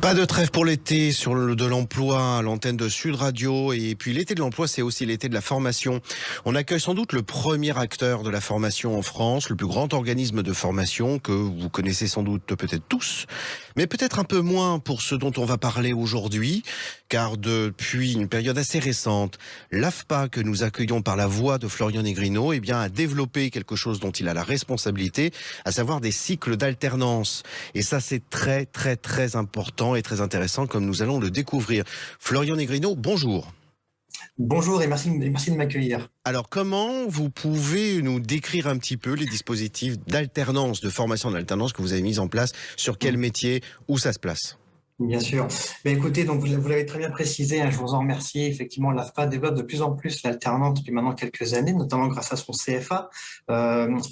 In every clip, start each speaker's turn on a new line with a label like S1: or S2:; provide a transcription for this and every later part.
S1: Pas de trêve pour l'été sur de l'emploi à l'antenne de Sud Radio. Et puis l'été de l'emploi, c'est aussi l'été de la formation. On accueille sans doute le premier acteur de la formation en France, le plus grand organisme de formation que vous connaissez sans doute peut-être tous, mais peut-être un peu moins pour ce dont on va parler aujourd'hui, car depuis une période assez récente, l'AFPA, que nous accueillons par la voix de Florian Negrino, a développé quelque chose dont il a la responsabilité, à savoir des cycles d'alternance. Et ça, c'est très, très, très important et très intéressant, comme nous allons le découvrir. Florian Negrino, bonjour.
S2: Bonjour et merci de m'accueillir.
S1: Alors, comment vous pouvez nous décrire un petit peu les dispositifs d'alternance, de formation d'alternance que vous avez mis en place, sur quel métier, où ça se place ?
S2: Bien sûr. Écoutez, donc vous l'avez très bien précisé, je vous en remercie. Effectivement, l'AFPA développe de plus en plus l'alternance depuis maintenant quelques années, notamment grâce à son CFA.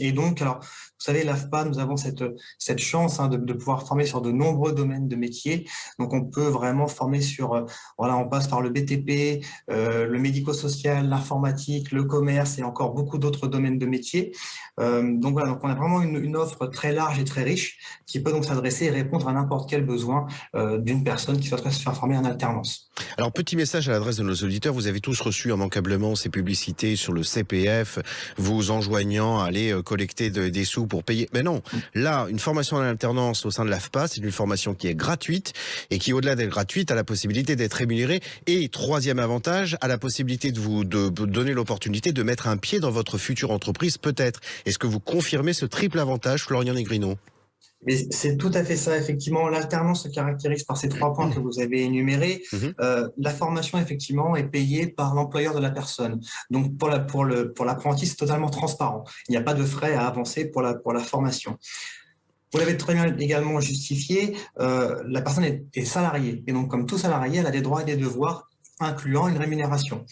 S2: Et donc, alors, vous savez, l'AFPA, nous avons cette chance de pouvoir former sur de nombreux domaines de métiers. Donc, on peut vraiment former sur, on passe par le BTP, le médico-social, l'informatique, le commerce et encore beaucoup d'autres domaines de métiers. Donc, on a vraiment une offre très large et très riche qui peut donc s'adresser et répondre à n'importe quel besoin d'une personne qui souhaiterait se faire former en alternance.
S1: Alors, petit message à l'adresse de nos auditeurs, vous avez tous reçu immanquablement ces publicités sur le CPF, vous enjoignant à aller collecter des sous pour payer. Mais non, là, une formation en alternance au sein de l'AFPA, c'est une formation qui est gratuite et qui, au-delà d'être gratuite, a la possibilité d'être rémunérée. Et troisième avantage, a la possibilité de vous donner l'opportunité de mettre un pied dans votre future entreprise, peut-être. Est-ce que vous confirmez ce triple avantage, Florian Negrino ?
S2: Mais c'est tout à fait ça, effectivement. L'alternance se caractérise par ces 3 points que vous avez énumérés. La formation, effectivement, est payée par l'employeur de la personne. Donc, pour l'apprenti, c'est totalement transparent. Il n'y a pas de frais à avancer pour la formation. Vous l'avez très bien également justifié, la personne est salariée. Et donc, comme tout salarié, elle a des droits et des devoirs, incluant une rémunération.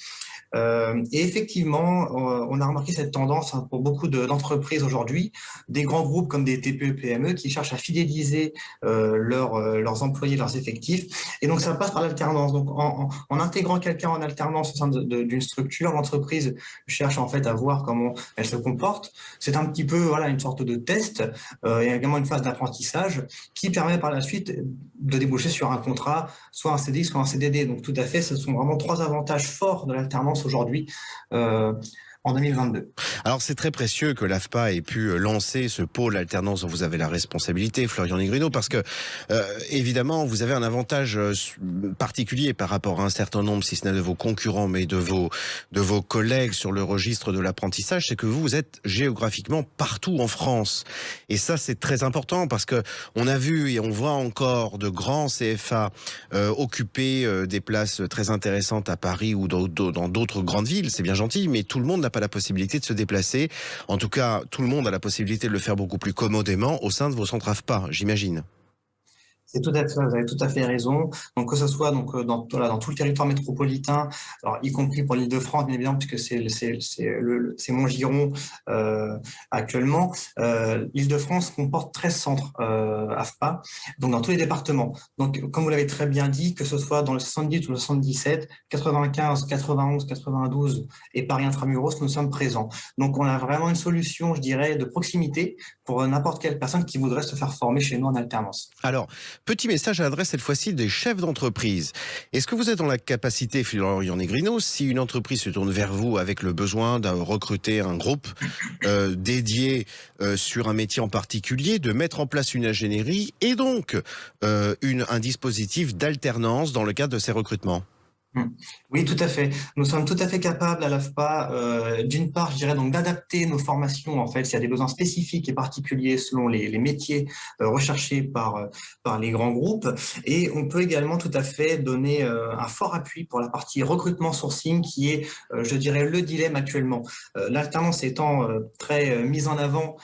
S2: Et effectivement, on a remarqué cette tendance pour beaucoup d'entreprises aujourd'hui, des grands groupes comme des TPE, PME qui cherchent à fidéliser leurs employés, leurs effectifs. Et donc, ça passe par l'alternance. Donc, en intégrant quelqu'un en alternance au sein d'une structure, l'entreprise cherche en fait à voir comment elle se comporte. C'est un petit peu une sorte de test et également une phase d'apprentissage qui permet par la suite de déboucher sur un contrat, soit un CDI, soit un CDD. Donc, tout à fait, ce sont vraiment 3 avantages forts de l'alternance aujourd'hui en 2022.
S1: Alors c'est très précieux que l'AFPA ait pu lancer ce pôle alternance dont vous avez la responsabilité, Florian Negrino, parce que évidemment vous avez un avantage particulier par rapport à un certain nombre, si ce n'est de vos concurrents, mais de vos collègues sur le registre de l'apprentissage, c'est que vous êtes géographiquement partout en France. Et ça c'est très important parce que on a vu et on voit encore de grands CFA occuper des places très intéressantes à Paris ou dans d'autres grandes villes. C'est bien gentil, mais tout le monde n'a pas la possibilité de se déplacer. En tout cas, tout le monde a la possibilité de le faire beaucoup plus commodément au sein de vos centres AFPA, j'imagine.
S2: C'est tout à fait, vous avez tout à fait raison. Donc que ce soit dans tout le territoire métropolitain, alors y compris pour l'Île-de-France, bien évidemment, puisque c'est mon giron actuellement. L'Île-de-France comporte 13 centres AFPA, donc dans tous les départements. Donc comme vous l'avez très bien dit, que ce soit dans le 78 ou le 77, 95, 91, 92 et Paris Intramuros, nous sommes présents. Donc on a vraiment une solution, je dirais, de proximité pour n'importe quelle personne qui voudrait se faire former chez nous en alternance.
S1: Alors, petit message à l'adresse cette fois-ci des chefs d'entreprise. Est-ce que vous êtes dans la capacité, Florian Negrino, si une entreprise se tourne vers vous avec le besoin de recruter un groupe dédié sur un métier en particulier, de mettre en place une ingénierie et donc un dispositif d'alternance dans le cadre de ces recrutements ?
S2: Oui, tout à fait. Nous sommes tout à fait capables à l'AFPA, d'une part, je dirais donc d'adapter nos formations en fait s'il y a des besoins spécifiques et particuliers selon les métiers recherchés par les grands groupes, et on peut également tout à fait donner un fort appui pour la partie recrutement sourcing qui est, je dirais, le dilemme actuellement. L'alternance étant très mise en avant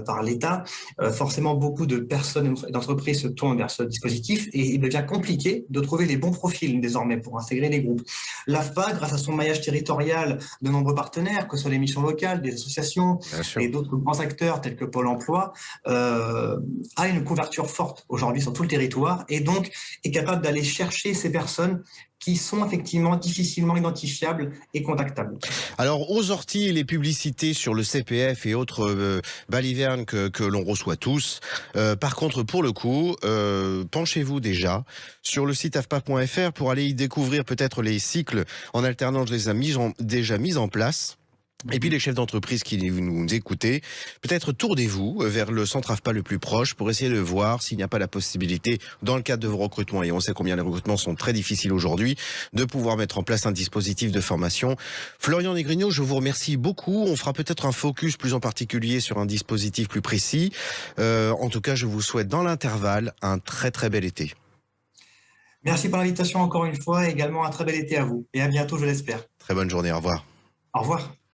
S2: par l'État, forcément beaucoup de personnes et d'entreprises se tournent vers ce dispositif et il devient compliqué de trouver les bons profils désormais pour intégrer les groupes. L'AFPA, grâce à son maillage territorial de nombreux partenaires, que ce soit les missions locales, des associations et d'autres grands acteurs tels que Pôle emploi, a une couverture forte aujourd'hui sur tout le territoire et donc est capable d'aller chercher ces personnes qui sont effectivement difficilement identifiables et contactables.
S1: Alors, aux orties, les publicités sur le CPF et autres balivernes que l'on reçoit tous. Par contre, pour le coup, penchez-vous déjà sur le site afpa.fr pour aller y découvrir peut-être les cycles en alternance déjà mis en place. Et puis les chefs d'entreprise qui nous écoutez, peut-être tournez-vous vers le centre AFPA le plus proche pour essayer de voir s'il n'y a pas la possibilité, dans le cadre de vos recrutements, et on sait combien les recrutements sont très difficiles aujourd'hui, de pouvoir mettre en place un dispositif de formation. Florian Negrineau, je vous remercie beaucoup. On fera peut-être un focus plus en particulier sur un dispositif plus précis. En tout cas, je vous souhaite dans l'intervalle un très très bel été.
S2: Merci pour l'invitation encore une fois et également un très bel été à vous. Et à bientôt, je l'espère.
S1: Très bonne journée, au revoir.
S2: Au revoir.